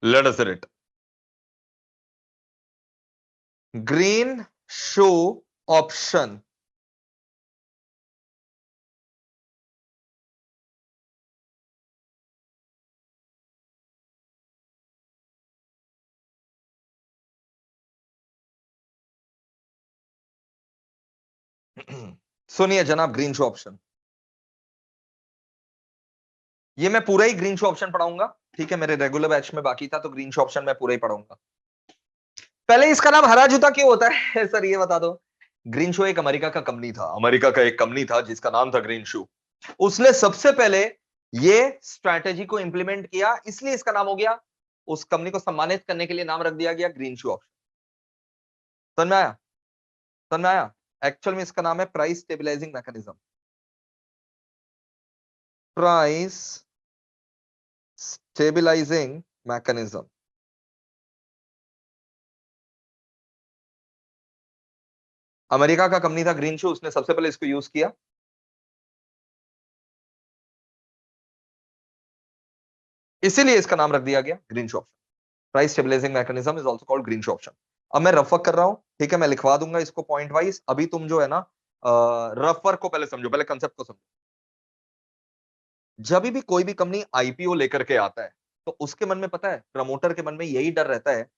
Let us read it. Green shoe option. सुनिए जनाब, green show option, ये मैं पूरा ही ग्रीन शो ऑप्शन पढ़ाऊंगा। ठीक है, मेरे रेगुलर बैच में बाकी था तो ग्रीन शो ऑप्शन मैं पूरा ही पढ़ाऊंगा। पहले इसका नाम हरा जूता क्यों होता है सर, ये बता दो। ग्रीन शो एक अमेरिका का कंपनी था, अमेरिका का एक कंपनी था जिसका नाम था ग्रीन शू। उसने सबसे पहले ये स्ट्रैटेजी को इंप्लीमेंट किया, इसलिए इसका नाम हो गया, उस कंपनी को सम्मानित करने के लिए नाम रख दिया गया ग्रीन शू ऑप्शन। समझ में आया? समझ में आया? एक्चुअल में इसका नाम है price stabilizing mechanism. Price stabilizing mechanism. America का कंपनी था ग्रीन शू, उसने सबसे पहले इसको यूज किया, इसीलिए इसका नाम रख दिया गया green shoe option. Price stabilizing mechanism is also called green shoe option. अब मैं रफ वर्क कर रहा हूं, ठीक है, मैं लिखवा दूंगा इसको पॉइंट वाइज। अभी तुम जो है ना, रफ वर्क को पहले समझो, पहले कंसेप्ट को समझो। जब भी कोई भी कंपनी आईपीओ लेकर के आता है तो उसके मन में, पता है, प्रमोटर के मन में यही डर रहता है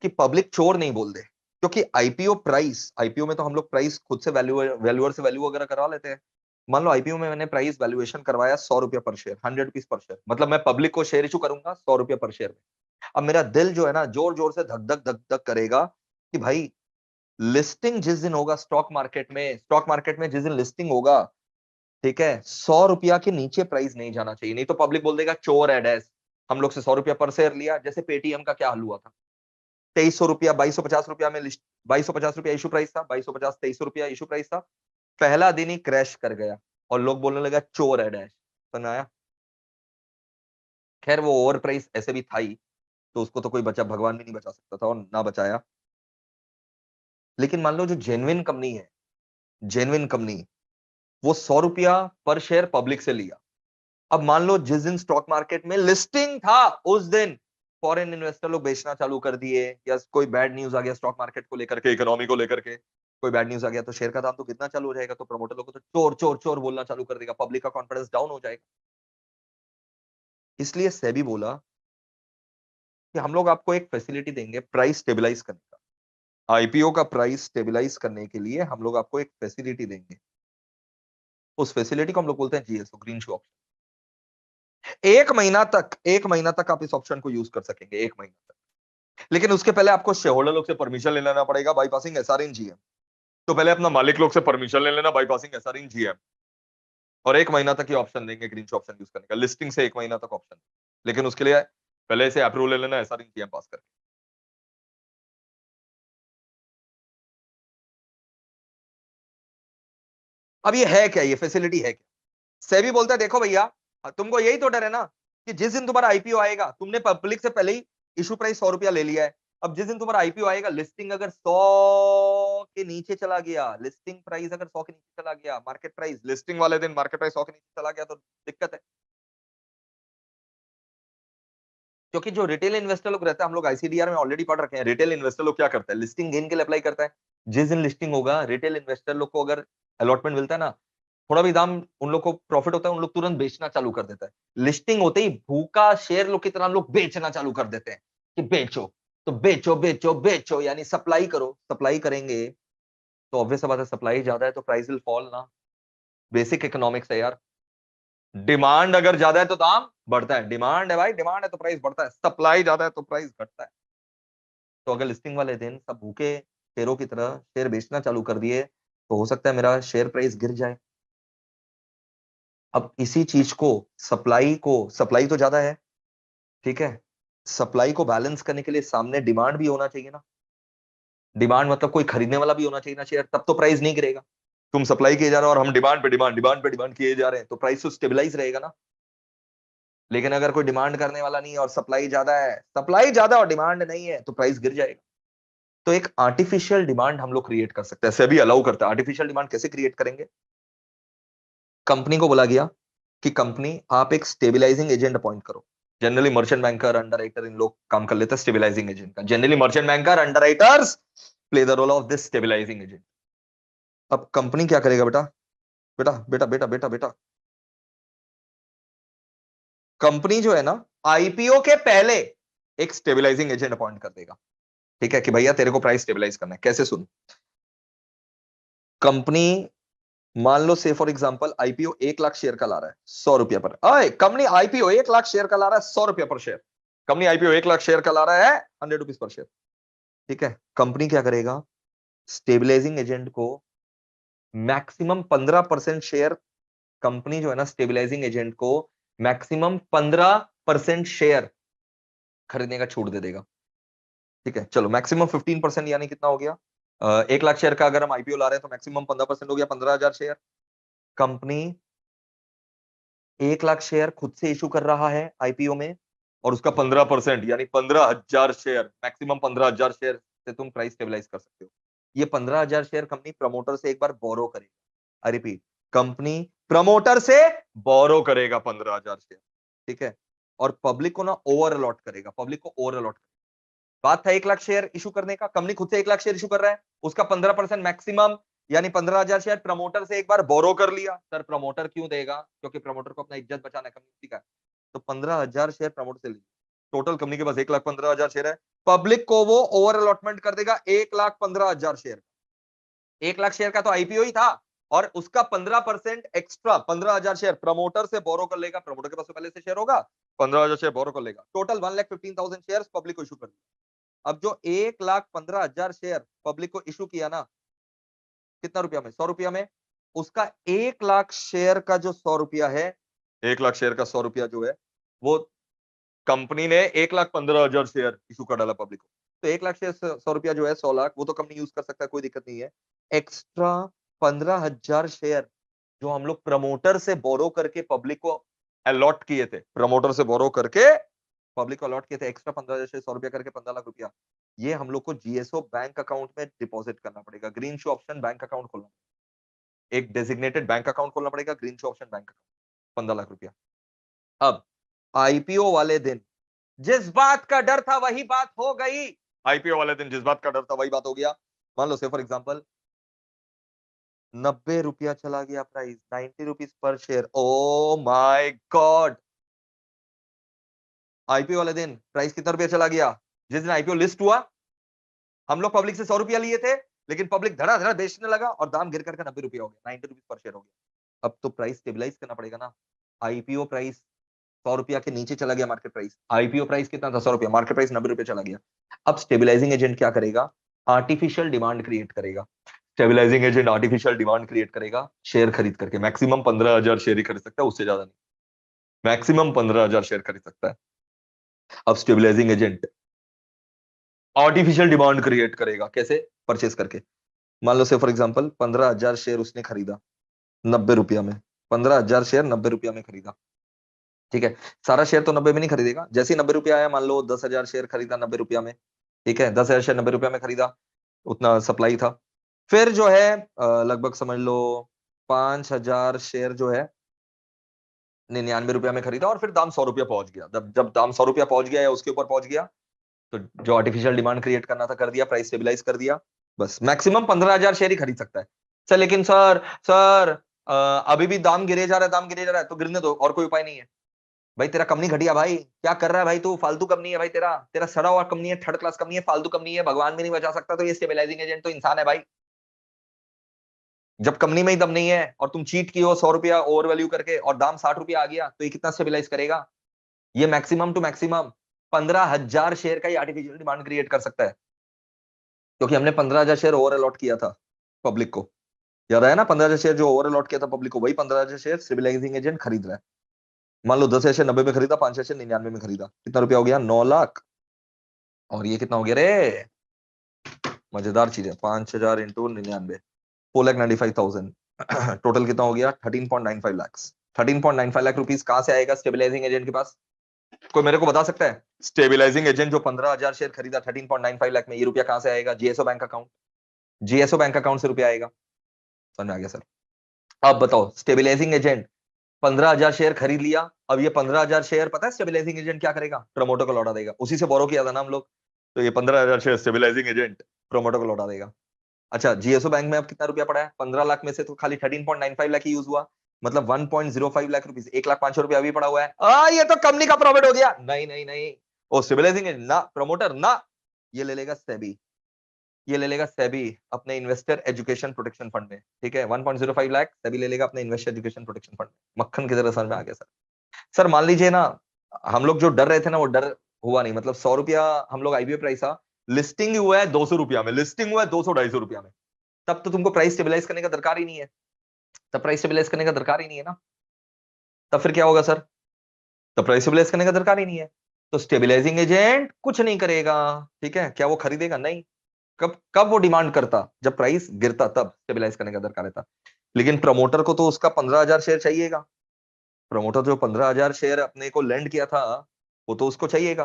कि पब्लिक चोर नहीं बोल दे। क्योंकि आईपीओ प्राइस, आईपीओ में तो हम लोग प्राइस खुद से वैल्यूअर से वैल्यू वगैरह करवा लेते हैं। मान लो आईपीओ में मैंने प्राइस वैल्यूएशन करवाया 100 रुपया पर शेयर, 100 रुपीज पर शेयर, मतलब मैं पब्लिक को शेयर इशू करूंगा 100 रुपया पर शेयर में। अब मेरा दिल जो है ना, जोर जोर से धक धक धक धक करेगा कि भाई लिस्टिंग जिस दिन होगा स्टॉक मार्केट में जिस दिन लिस्टिंग होगा, ठीक है, 100 रुपया के नीचे प्राइस नहीं जाना चाहिए, नहीं तो पब्लिक बोल देगा चोर है डैश, हम लोग से 100 रुपया पर शेयर लिया। जैसे पेटीएम का क्या हाल हुआ था, 2300 रुपया, 2250 रुपया में लिस्ट, 2250 रुपया इशू प्राइस था, 2250 2300 रुपया इशू प्राइस था। पहला दिन ही क्रैश कर गया और लोग बोलने लगा चोर है डैश। समझ आया? खैर वो ओवर प्राइस ऐसे भी था ही, तो उसको तो कोई बचा, भगवान भी नहीं बचा सकता था और ना बचाया। लेकिन मान लो जो जेन्युइन कंपनी है, जेन्युइन कंपनी, वो 100 रुपया पर शेयर पब्लिक से लिया। अब मान लो जिस दिन स्टॉक मार्केट में लिस्टिंग था उस दिन फॉरेन इन्वेस्टर लोग बेचना चालू कर दिए, या कोई बैड न्यूज आ गया स्टॉक मार्केट को लेकर के, इकोनॉमी को लेकर के कोई बैड न्यूज आ गया, तो शेयर का दाम तो कितना चालू हो जाएगा, तो प्रमोटर लोग को तो चोर चोर चोर बोलना चालू कर देगा, पब्लिक का कॉन्फिडेंस डाउन हो जाएगा। इसलिए सेबी बोला कि हम लोग आपको एक फैसिलिटी देंगे प्राइस स्टेबलाइज करने का। आईपीओ का प्राइस स्टेबलाइज करने के लिए हम लोग आपको एक फैसिलिटी देंगे। उस फैसिलिटी को हम लोग बोलते हैं जीएसओ, ग्रीन शू ऑप्शन। 1 महीना तक आप इस ऑप्शन को यूज कर सकेंगे, 1 महीना तक। लेकिन उसके पहले आपको शेयर होल्डर लोग से परमिशन ले लेना पड़ेगा, बाईपासिंग एसआर इन जीएम। तो पहले अपना मालिक लोग से परमिशन ले लेना, बाईपासिंग एसआर इन जीएम। और 1 महीना तक ये ऑप्शन देंगे ग्रीन शू ऑप्शन यूज करने का, लिस्टिंग से 1 महीना तक ऑप्शन। लेकिन उसके लिए पहले से अप्रूवल ले लेना एसआर इन जीएम पास करके। अब ये है क्या, ये फैसिलिटी है क्या? सेबी बोलता है देखो भैया, तुमको यही तो डर है ना कि जिस दिन तुम्हारा आईपीओ आएगा, तुमने पब्लिक से पहले ही इशू प्राइस 100 रुपया ले लिया है। अब जिस दिन तुम्हारा आईपीओ आएगा, लिस्टिंग अगर 100 के नीचे चला गया, लिस्टिंग प्राइस अगर 100 के नीचे चला गया, मार्केट प्राइस लिस्टिंग वाले दिन मार्केट प्राइस 100 के नीचे चला गया, तो दिक्कत है। क्योंकि जो रिटेल इन्वेस्टर लोग रहते हैं, हम लोग आईसीडीआर में ऑलरेडी पढ़ रखे हैं, रिटेल इन्वेस्टर लोग क्या करते हैं, लिस्टिंग गेन के लिए अप्लाई करता है। जिस दिन लिस्टिंग होगा, रिटेल इन्वेस्टर लोग को अगर अलॉटमेंट मिलता है ना, थोड़ा भी दाम उन लोग को प्रॉफिट होता है, उन लोग तुरंत बेचना चालू कर देता है। लिस्टिंग होते ही भूखा शेयर लोग की तरह लोग बेचना चालू कर देते हैं कि बेचो, तो बेचो बेचो बेचो, यानी सप्लाई करो। सप्लाई करेंगे तो ऑब्वियस बात है, सप्लाई ज्यादा है तो प्राइस विल फॉल ना। बेसिक इकोनॉमिक्स है यार। डिमांड अगर ज्यादा है तो दाम बढ़ता है, डिमांड है भाई, डिमांड है तो प्राइस बढ़ता है, सप्लाई ज्यादा है तो प्राइस घटता है। तो अगर लिस्टिंग वाले दिन सब भूखे शेरों की तरह शेयर बेचना चालू कर दिए, तो हो सकता है मेरा शेयर प्राइस गिर जाए। अब इसी चीज को, सप्लाई तो ज्यादा है, ठीक है, सप्लाई को बैलेंस करने के लिए सामने डिमांड भी होना चाहिए ना। डिमांड मतलब कोई खरीदने वाला भी होना चाहिए ना शेयर, तब तो प्राइस नहीं गिरेगा। तुम सप्लाई किए जा रहे हो और हम डिमांड पे डिमांड, डिमांड पे डिमांड किए जा रहे हैं, तो प्राइस तो स्टेबलाइज रहेगा ना। लेकिन अगर कोई डिमांड करने वाला नहीं है और सप्लाई ज्यादा है, सप्लाई ज्यादा और डिमांड नहीं है, तो प्राइस गिर जाएगा। तो एक आर्टिफिशियल डिमांड हम लोग क्रिएट कर सकते हैं, सेबी अलाउ करता है। आर्टिफिशियल डिमांड कैसे क्रिएट करेंगे? कंपनी को बोला गया कि कंपनी आप एक स्टेबलाइजिंग एजेंट अपॉइंट करो, जनरली मर्चेंट बैंकर, अंडरराइटर, इन लोग काम कर लेते हैं स्टेबलाइजिंग एजेंट का। Generally merchant banker, underwriters play the role of this stabilizing agent. अब कंपनी क्या करेगा बेटा, बेटा बेटा बेटा बेटा बेटा, कंपनी जो है ना आईपीओ के पहले एक स्टेबलाइजिंग एजेंट अपॉइंट कर देगा। ठीक है कि भैया तेरे को प्राइस स्टेबलाइज करना है। कैसे, सुन, कंपनी मान लो से for example IPO 1 lakh share का ला रहा है 100 रुपया पर, अरे कंपनी आईपीओ 1 लाख शेयर का ला रहा है 100 रुपया पर share. Company IPO 1 lakh share का ला रहा है 100 रुपीज पर शेयर। ठीक है, कंपनी क्या करेगा, स्टेबलाइजिंग एजेंट को मैक्सिमम 15% शेयर, कंपनी जो है ना स्टेबलाइजिंग एजेंट को मैक्सिमम 15% शेयर खरीदने का छूट दे देगा। ठीक है, चलो मैक्सिमम 15% यानी कितना हो गया, 1 लाख शेयर का अगर हम आईपीओ ला रहे हैं तो मैक्सिमम 15% हो गया 15,000 शेयर। कंपनी 1 लाख शेयर खुद से इशू कर रहा है आईपीओ में, और उसका 15% यानी 15,000 शेयर, मैक्सिमम 15,000 शेयर से तुम प्राइस स्टेबलाइज कर सकते हो। ये 15,000 शेयर कंपनी प्रमोटर से एक बार बोरो करेगा। आई रिपीट, कंपनी प्रमोटर से बोरो करेगा 15,000 शेयर। ठीक है, और पब्लिक को ना ओवर अलॉट करेगा, पब्लिक को ओवर अलॉट। बात था 1 लाख शेयर इशू करने का, कंपनी खुद से 1 लाख शेयर इशू कर रहा है, उसका 15% मैक्सिमम यानी 15,000 शेयर प्रमोटर से एक बार बोरो कर लिया। सर प्रमोटर क्यों देगा, क्योंकि प्रमोटर को अपना इज्जत बचाना है कंपनी का। तो 15,000 शेयर प्रमोटर से ली, टोटल कंपनी के पास 1,15,000 शेयर है, पब्लिक को वो ओवर अलॉटमेंट कर देगा 1,15,000 शेयर। 1 लाख शेयर का तो आईपीओ ही था, और उसका 15% एक्स्ट्रा 15,000 शेयर प्रमोटर से बोरो कर लेगा। प्रमोटर के पास तो पहले से शेयर होगा, 15,000 शेयर बोरो कर लेगा, टोटल 1,15,000 शेयर पब्लिक को इशू कर दिया। अब जो 1,15,000 शेयर पब्लिक को इशू किया ना, कितना रुपया में, 100 रुपया में, उसका 1 लाख शेयर का जो 100 रुपया है, 1 लाख शेयर का 100 रुपया जो है, वो कंपनी ने 1,15,000 शेयर इशू कर डाला पब्लिक को। तो 1 लाख शेयर 100 रुपया जो है 100 लाख, वो तो कंपनी यूज कर सकता है, कोई दिक्कत नहीं है। एक्स्ट्रा 15,000 शेयर जो हम लोग प्रमोटर से बोरो करके पब्लिक को अलॉट किए थे, प्रमोटर से बोरो करके पब्लिक को अलॉट किए थे, एक्स्ट्रा 15,000 शेयर 100 रुपया करके 15 लाख रुपया, ये हम लोग को जीएसओ बैंक अकाउंट में डिपॉजिट करना पड़ेगा। Green show option bank account खोलना, एक डेजिग्नेटेड बैंक अकाउंट खोलना पड़ेगा, green show option bank account, 15 lakh रुपया। अब आईपीओ वाले दिन जिस बात का डर था वही बात हो गई। आईपीओ वाले दिन जिस बात का डर था वही बात हो गया। मान लो से फॉर एग्जांपल 90 रुपया चला गया price, 90 rupees per share. Oh my God, IPO वाले दिन प्राइस कितना रुपया चला गया, जिस दिन आईपीओ लिस्ट हुआ, हम लोग पब्लिक से 100 रुपया लिए थे, लेकिन पब्लिक धड़ाधड़ बेचने लगा और दाम गिर करके 90 रुपया हो गया, 90 रुपीज पर शेयर हो गया। अब तो प्राइस स्टेबलाइज करना पड़ेगा ना। आईपीओ प्राइस 100 रुपया के नीचे चला गया मार्केट प्राइस, आईपीओ प्राइस कितना था 100 रुपया, मार्केट प्राइस 90 रुपया चला गया। अब स्टेबलाइजिंग एजेंट क्या करेगा, आर्टिफिशियल डिमांड क्रिएट करेगा। Stabilizing agent artificial demand create करेगा शेयर खरीद करके, मैक्सिमम 15,000 शेयर ही खरीद सकता है, उससे ज्यादा नहीं, मैक्सिमम 15,000 शेयर खरीद सकता है। अब stabilizing agent artificial demand create करेगा कैसे, परचेस करके। मान लो से फॉर एग्जांपल 15,000 शेयर उसने खरीदा 90 रुपया में, 15,000 शेयर 90 रुपया में खरीदा। ठीक है, सारा शेयर तो 90 में नहीं खरीदेगा, जैसे ही 90 रुपया आया, मान लो 10,000 शेयर खरीदा 90 रुपया में। ठीक है, 10,000 शेयर 90 रुपया में खरीदा, उतना सप्लाई था। फिर जो है लगभग समझ लो 5,000 शेयर जो है 99 रुपया में खरीदा, और फिर दाम 100 रुपया पहुंच गया। जब जब दाम 100 रुपया पहुंच गया या उसके ऊपर पहुंच गया, तो जो आर्टिफिशियल डिमांड क्रिएट करना था कर दिया, प्राइस स्टेबलाइज कर दिया। बस मैक्सिमम 15,000 शेयर ही खरीद सकता है। सर लेकिन सर अभी भी दाम गिरे जा रहा है, दाम गिरे जा रहा है, तो गिरने दो, और कोई उपाय नहीं है। भाई तेरा कंपनी घटिया, भाई क्या कर रहा है भाई तू, फालतू कंपनी है भाई, तेरा तेरा सड़ा हुआ कंपनी है, थर्ड क्लास कंपनी है, फालतू कंपनी है, भगवान भी नहीं बचा सकता, तो ये स्टेबलाइजिंग एजेंट तो इंसान है भाई। जब कंपनी में ही दम नहीं है और तुम चीट की हो 100 रुपया ओवर वैल्यू करके, और दाम 60 रुपया आ गया, तो ये कितना स्टेबलाइज करेगा। ये मैक्सिमम टू मैक्सिमम 15,000 शेयर का ही आर्टिफिशियल डिमांड क्रिएट कर सकता है, क्योंकि हमने 15,000 शेयर ओवर अलॉट किया था पब्लिक को। याद आया ना, 15,000 शेयर जो ओवर अलॉट किया था पब्लिक को, वही 15,000 शेयर स्टेबलाइजिंग एजेंट खरीद रहा है। मान लो 10,000 शेयर 90 में खरीदा, 5,000 शेयर 99 में खरीदा, कितना रुपया हो गया, 9 लाख। और ये कितना हो गया रे, मजेदार चीज है, 5,000 इंटू 99, 4,95,000। टोटल कितना हो गया, 13.95 लाख। 13.95 लाख रुपीज कहां से आएगा स्टेबलाइजिंग एजेंट के पास, कोई मेरे को बता सकता है। स्टेबलाइजिंग एजेंट जो 15,000 शेयर खरीदा 13.95 लाख में, ये रुपया कहां से आएगा, GSO bank account, GSO bank account से रुपया आएगा। समझ में आ गया सर। अब बताओ स्टेबलाइजिंग एजेंट 15,000 शेयर खरीद लिया। अब ये 15,000 शेयर पता है स्टेबलाइजिंग एजेंट क्या करेगा? प्रमोटर को लौटा देगा। उसी से बोरो किया था ना हम लोग, तो ये 15,000 शेयर स्टेबलाइजिंग एजेंट प्रमोटर को लौटा देगा। अच्छा, जीएसओ बैंक में अब कितना रुपया पड़ा है? 15 लाख में से तो खाली 13.95 लाख ही यूज हुआ, मतलब 1.05 लाख रुपीज, 1,05,000 अभी पड़ा हुआ है। ये तो कंपनी का प्रॉफिट हो गया। नहीं नहीं नहीं, ओ स्टेबलाइजिंग एजेंट ना, प्रमोटर ना, ये ले लेगा सेबी, ये ले लेगा सेबी अपने इन्वेस्टर एजुकेशन प्रोटेक्शन फंड में। ठीक है, 1.05 लाख सेबी ले लेगा अपने इन्वेस्टर एजुकेशन प्रोटेक्शन फंड में। मक्खन की तरह समझ में आ गया सर। सर मान लीजिए ना, हम लोग जो डर रहे थे ना वो डर हुआ नहीं, मतलब 100 रुपया हम लोग आईपीओ प्राइस था, लिस्टिंग हुआ है 200 रुपया में, लिस्टिंग हुआ है 200-250 रुपया में, तब तो तुमको प्राइस स्टेबलाइज करने का दरकार ही नहीं है, तब प्राइस स्टेबलाइज करने का दरकार ही नहीं है ना। तब फिर क्या होगा सर? तब प्राइस स्टेबलाइज करने का दरकार ही नहीं है। तो स्टेबलाइजिंग एजेंट कुछ नहीं करेगा। ठीक है, क्या वो खरीदेगा? नहीं। कब कब वो डिमांड करता? जब प्राइस गिरता, तब स्टेबलाइज करने का दरकार रहता। लेकिन प्रमोटर को तो उसका 15,000 शेयर चाहिएगा। प्रमोटर जो 15,000 शेयर अपने को लेंड किया था, वो तो उसको चाहिएगा।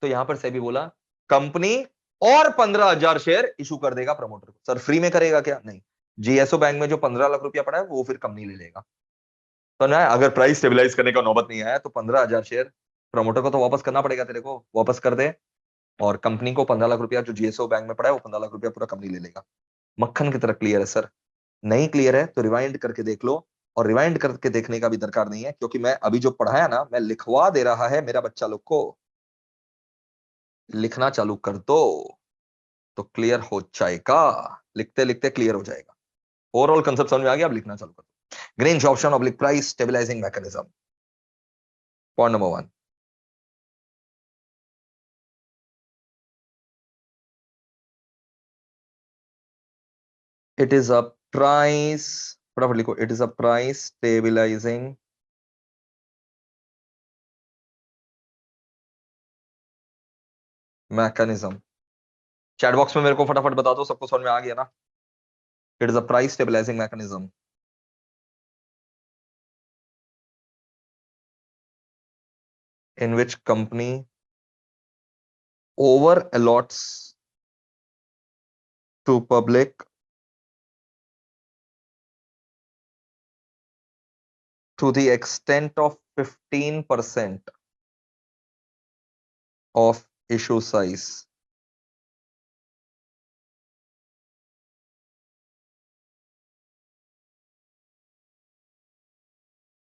तो यहां पर सेबी बोला कंपनी और 15,000 शेयर इशू कर देगा प्रमोटर को। सर फ्री में करेगा क्या? नहीं, जीएसओ बैंक में जो 15 लाख रुपया पड़ा है वो फिर कंपनी ले लेगा। तो ना, अगर प्राइस स्टेबलाइज करने का नौबत नहीं आया तो 15,000 शेयर प्रमोटर को तो वापस करना पड़ेगा, तेरे को वापस कर दे, और कंपनी को 15 लाख रुपया जो जीएसओ बैंक में पड़ा है वो 15 लाख रुपया पूरा कंपनी ले लेगा। मक्खन की तरह क्लियर है सर। नहीं क्लियर है तो रिवाइंड करके देख लो, और रिवाइंड करके देखने का भी दरकार नहीं है, क्योंकि मैं अभी जो पढ़ाया ना, मैं लिखवा दे रहा है मेरा बच्चा लोग को। लिखना चालू कर दो तो क्लियर हो जाएगा, लिखते लिखते क्लियर हो जाएगा। ओवरऑल कंसेप्ट समझ में आ गया? अब लिखना चालू कर दो। ग्रेंज option oblique price stabilizing mechanism, point number 1। It is a price, फटाफट लिखो, it is a price stabilizing mechanism. Chat box में मेरे को फटाफट बता दो, सबको समझ में आ गया ना? It is a price stabilizing mechanism in which company over allots to public to the extent of 15% of issue size,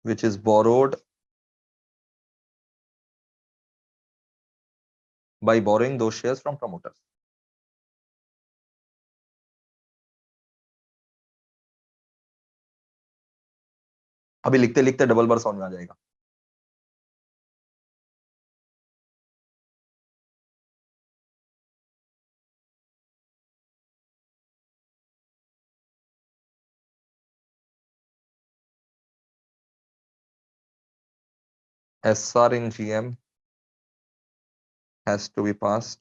which is borrowed by borrowing those shares from promoters. अभी लिखते लिखते डबल बार समझ में आ जाएगा। SR in GM has to be passed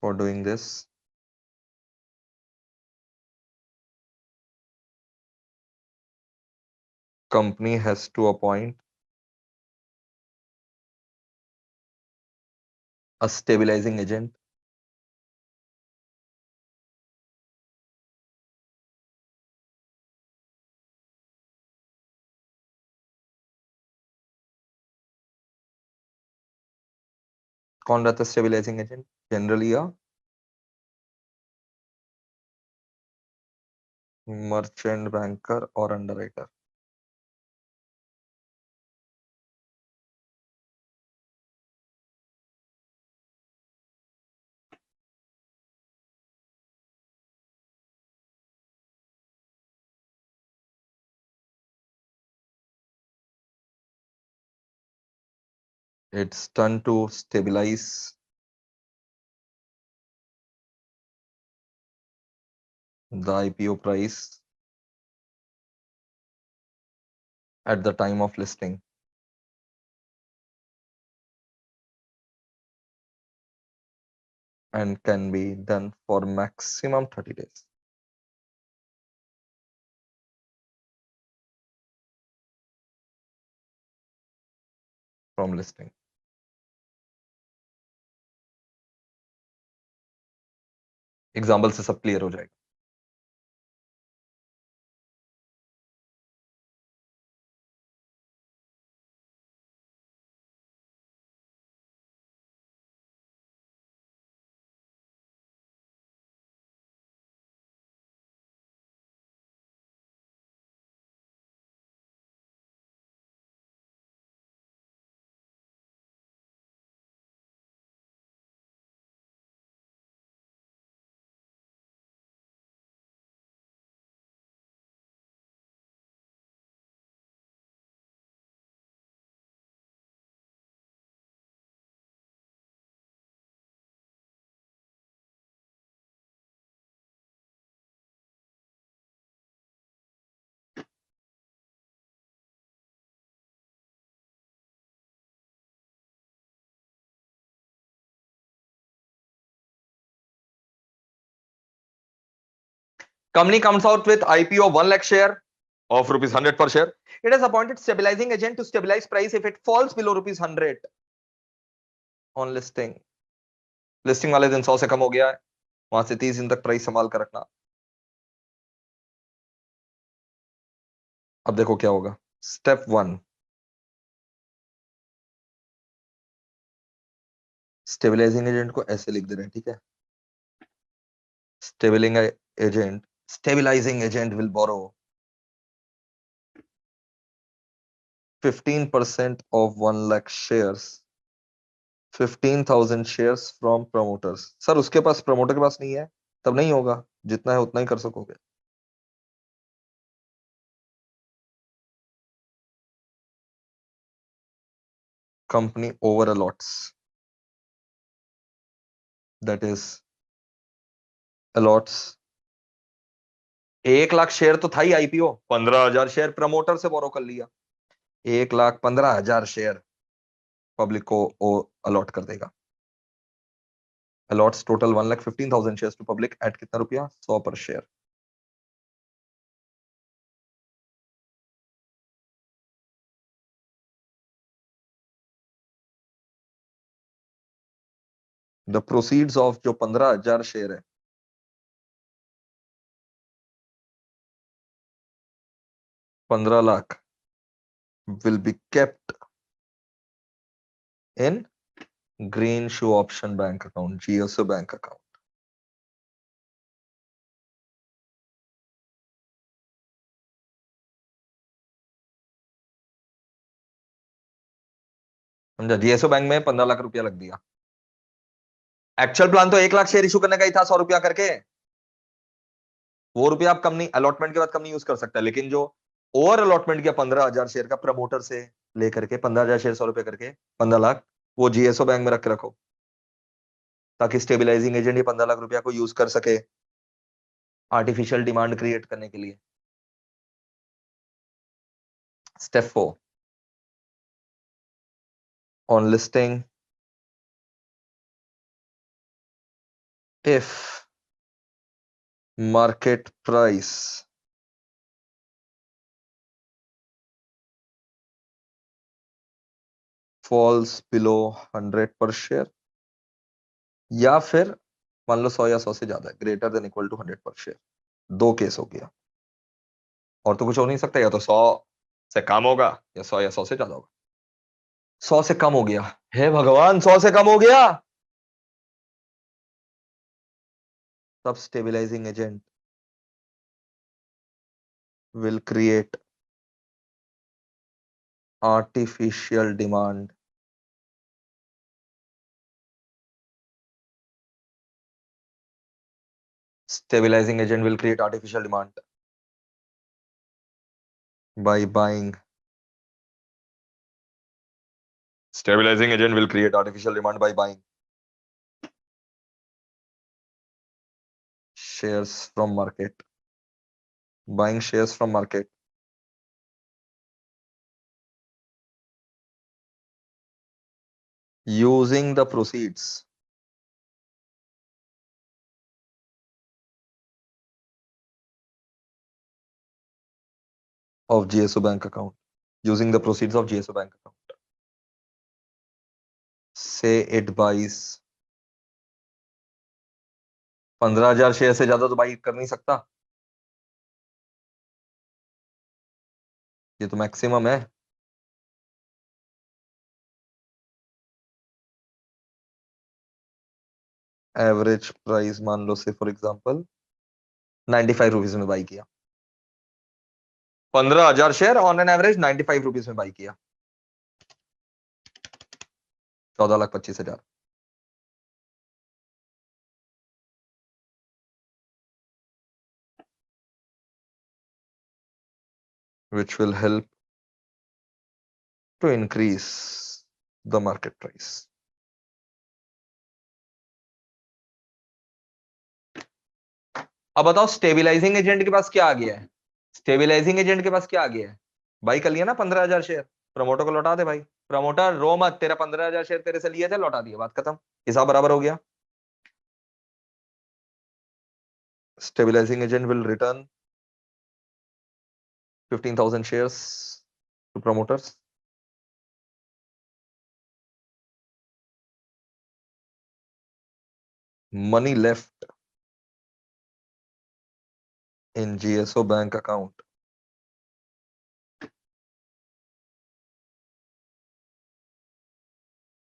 for doing this. Company has to appoint a stabilizing agent कौन रहता है stabilizing agent? Generally a merchant banker और underwriter. It's done to stabilize the IPO price at the time of listing and can be done for maximum 30 days from listing. Example से सब clear हो जाएगा। Company comes out with IPO 1 lakh share of rupees 100 per share. It has appointed stabilizing agent to stabilize price if it falls below rupees 100 on listing. Listing वाले दिन 100 से कम हो गया है, वहां से 30 दिन तक प्राइस संभाल कर रखना। अब देखो क्या होगा। स्टेप 1, स्टेबलाइजिंग एजेंट को ऐसे लिख दे रहे हैं, ठीक है। Stabilizing agent will borrow 15% of 1 lakh shares, 15,000 shares from promoters। Sir उसके पास, प्रमोटर के पास नहीं है, तब नहीं होगा, जितना है उतना ही कर सकोगे। Company over a lots, that is a lots 1 lakh share तो था ही आईपीओ, 15,000 शेयर प्रमोटर से बोरो कर लिया, 1,15,000 शेयर पब्लिक को अलॉट कर देगा। Allots total 1,15,000 shares to public at कितना रुपया, 100 पर शेयर। द प्रोसीड्स ऑफ जो 15,000 शेयर है, 15 lakh will be kept in green shoe option bank account, GSO bank account। समझा, जीएसओ बैंक में 15 लाख रुपया लग दिया। एक्चुअल प्लान तो 1 लाख शेयर इशू करने का ही था, 100 रुपया करके। वो रुपया आप कम नहीं, अलॉटमेंट के बाद कम नहीं यूज कर सकता, लेकिन जो ओवर अलॉटमेंट किया 15,000 शेयर का प्रमोटर से लेकर के, 15,000 शेयर 100 रुपया करके 15 लाख, वो जीएसओ बैंक में रख के रखो, ताकि स्टेबलाइजिंग एजेंट ये 15 लाख रुपया को यूज कर सके आर्टिफिशियल डिमांड क्रिएट करने के लिए। Step 4, on listing if market price falls below 100 per share, या फिर मान लो 100 या 100 से ज्यादा है, ग्रेटर देन इक्वल टू 100 पर शेयर। दो केस हो गया, और तो कुछ हो नहीं सकता, या तो 100 से कम होगा या 100 या 100 से ज्यादा होगा। 100 से कम हो गया, हे भगवान 100 से कम हो गया, तब stabilizing agent will create artificial demand stabilizing agent will create artificial demand by buying stabilizing agent will create artificial demand by buying shares from market, buying shares from market using the proceeds of GSO bank account, using the proceeds of GSO bank account, say it buys 15,000 share से ज्यादा तो by कर नहीं सकता, ये तो maximum है। Average price मान लो से फॉर एग्जांपल 95 रुपीज में बाई किया, 15,000 share on an average 95 rupees में बाई किया, 14,25,000। which will help to increase the market price. अब बताओ स्टेबिलाईजिंग एजेंट के पास क्या आ गया है, स्टेबिलाईजिंग एजेंट के पास क्या आ गया है, भाई कर लिया ना 15,000 शेयर, प्रमोटर को लौटा दे भाई, प्रमोटर रो मत, तेरा 15,000 शेयर तेरे से लिए थे, लौटा दिया, बात खत्म, हिसाब बराबर हो गया। Stabilising agent will return 15,000 shares to promoters. Money left in GSO bank account.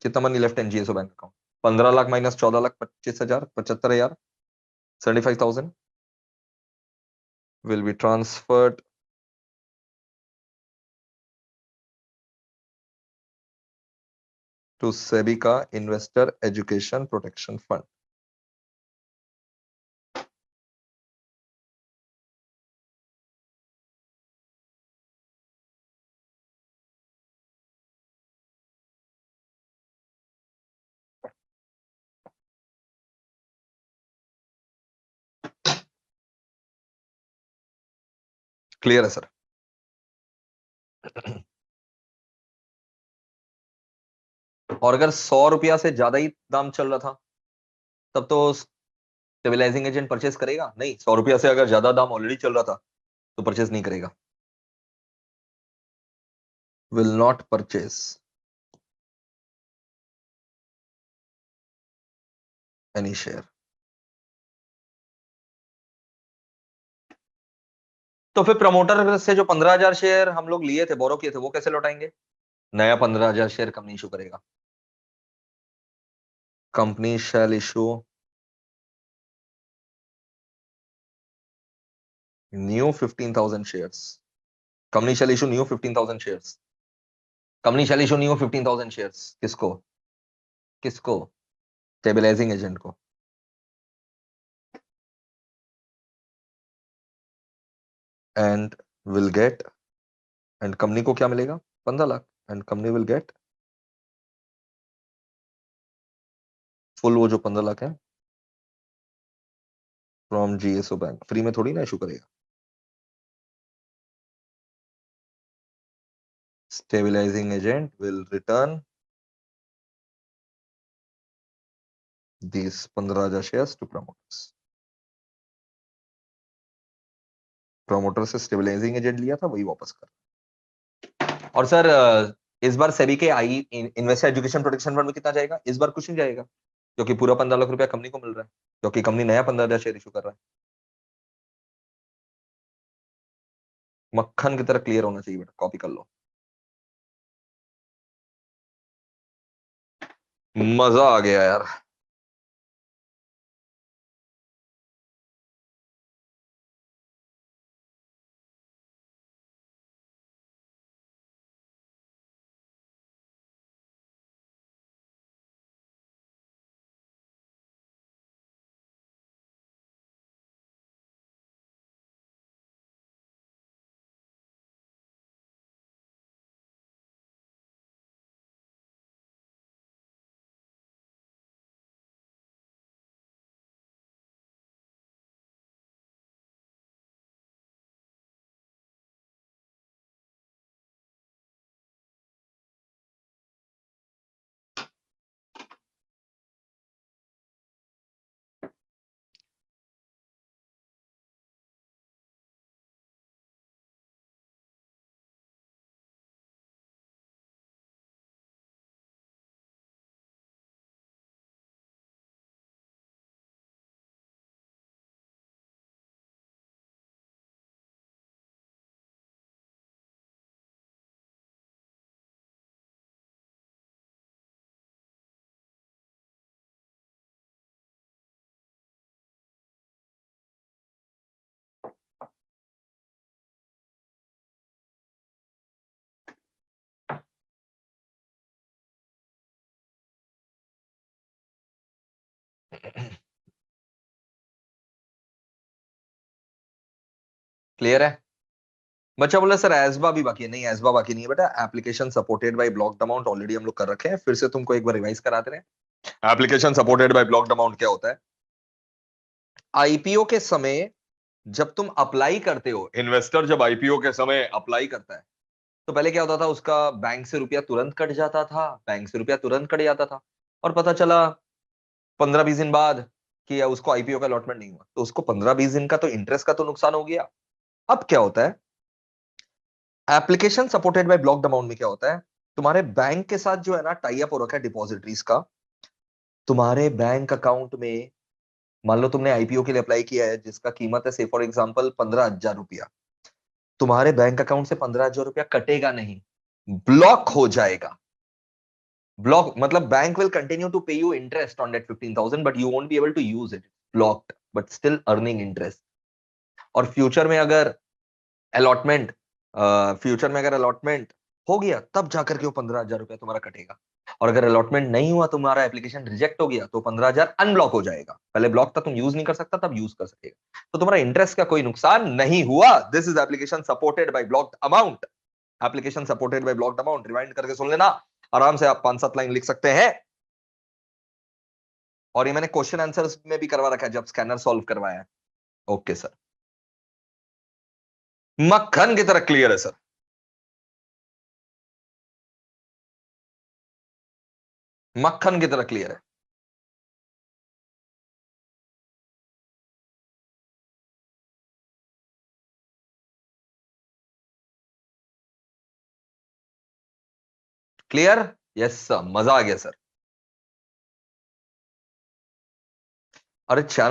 कितना money left in GSO bank account? 15 lakh minus 14,25,000, 75,000, 75,000 will be transferred to SEBI का investor education protection fund. Clear है सर? और अगर 100 रुपया से ज्यादा ही दाम चल रहा था तब तो स्टेबलाइजिंग एजेंट परचेस करेगा नहीं, 100 रुपया से अगर ज्यादा दाम ऑलरेडी चल रहा था तो परचेस नहीं करेगा, will not purchase any share. तो फिर प्रमोटर से जो 15,000 शेयर हम लोग लिए थे, बोरो किए थे, वो कैसे लौटाएंगे? नया 15,000 शेयर कंपनी इशू करेगा। Company shall issue new 15,000 shares. Company shall issue new 15,000 shares. Company shall issue new 15,000 shares किसको? किसको? स्टेबलाइजिंग एजेंट को। And will get, and company को क्या मिलेगा? 15 lakh. And company will get full वो जो 15 लाख है फ्रॉम जीएसओ बैंक। फ्री में थोड़ी ना इशू करेगा। Stabilizing agent will return these 15,000 shares to promoters. Promoter से स्टेबलाइजिंग एजेंट लिया था वही वापस कर। और सर इस बार सेबी के आई इन्वेस्टर एजुकेशन प्रोटेक्शन फंड में कितना जाएगा? इस बार कुछ नहीं जाएगा, क्योंकि पूरा 15 लाख रुपया कंपनी को मिल रहा है, क्योंकि कंपनी नया 15,000 शेयर इशू कर रहा है। मक्खन की तरह क्लियर होना चाहिए बेटा, कॉपी कर लो। मजा आ गया यार। क्लियर है? बच्चा बोला सर एसबा भी बाकी है। नहीं, एसबा बाकी नहीं है बेटा। Application supported by blocked amount already हम लोग कर रखे हैं, फिर से तुमको एक बार रिवाइज कराते रहे। Application supported by blocked amount क्या होता है? आईपीओ के समय जब तुम अप्लाई करते हो, इन्वेस्टर जब आईपीओ के समय अप्लाई करता है, तो पहले क्या होता था, उसका बैंक से रुपया तुरंत कट जाता था, बैंक से रुपया तुरंत कट जाता था। और पता चला 15-20 दिन बाद कि या उसको आईपीओ का अलॉटमेंट नहीं हुआ, तो उसको 15-20 दिन का तो इंटरेस्ट का तो नुकसान हो गया। अब क्या होता है, application supported by blocked amount में क्या होता है, तुम्हारे बैंक के साथ जो है ना टाई अप हो रखा है डिपॉजिटरीज का, तुम्हारे बैंक अकाउंट में मान लो तुमने आईपीओ के लिए अप्लाई किया है जिसका कीमत है से फॉर एग्जांपल 15,000 रुपया, तुम्हारे बैंक अकाउंट से 15,000 रुपया कटेगा नहीं, ब्लॉक हो जाएगा। ब्लॉक मतलब bank will continue to pay you interest on that 15,000 but you won't be able to use it, blocked but still earning interest. और फ्यूचर में अगर अलॉटमेंट हो गया तब जाकर के वो 15,000 रुपया तुम्हारा कटेगा। और अगर अलॉटमेंट नहीं हुआ, तुम्हारा एप्लीकेशन रिजेक्ट हो गया, तो 15,000 अनब्लॉक हो जाएगा। पहले ब्लॉक था, तुम यूज नहीं कर सकता, तब यूज कर सकेगा। तो तुम्हारा इंटरेस्ट का कोई नुकसान नहीं हुआ। This is application supported by blocked amount. Application supported by blocked amount, rewind करके सुन लेना, आराम से आप 5-7 लाइन लिख सकते हैं। और ये मैंने क्वेश्चन आंसर्स में भी करवा रखा है जब स्कैनर सॉल्व करवाया है। ओके सर, मक्खन की तरह क्लियर है सर। मक्खन की तरह क्लियर है। क्लियर? यस सर, मजा आ गया सर। अरे चैनल